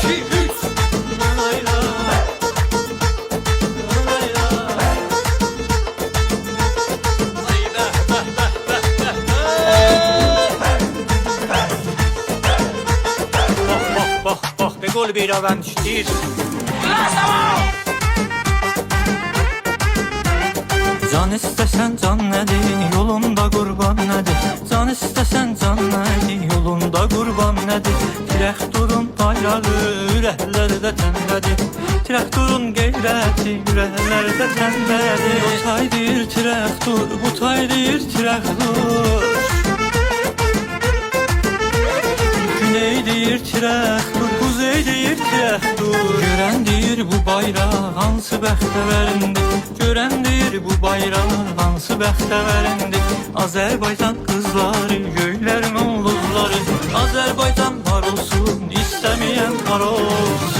2, 3. Bak, ne gol bir adam işləyir. Can istəsən can nədir, yolunda qurban nədir? Can istəsən can nədir, yolunda qurban nədir? Traktorun bayrağı ürəklərdə təndədir. Traktorun qeyrəti ürəklərdə təndədir. O tay deyir traktor, bu tay deyir traktor. Güney deyir traktor, kuzey deyir traktor. Görən deyir bu bayraq hansı bəxtəvərindir? Görən deyir bu bayraq hansı bəxtəvərindir? Azərbaycan qızları, göylərin ulduzları. Azərbaycan var olsun, istəməyən var olsun.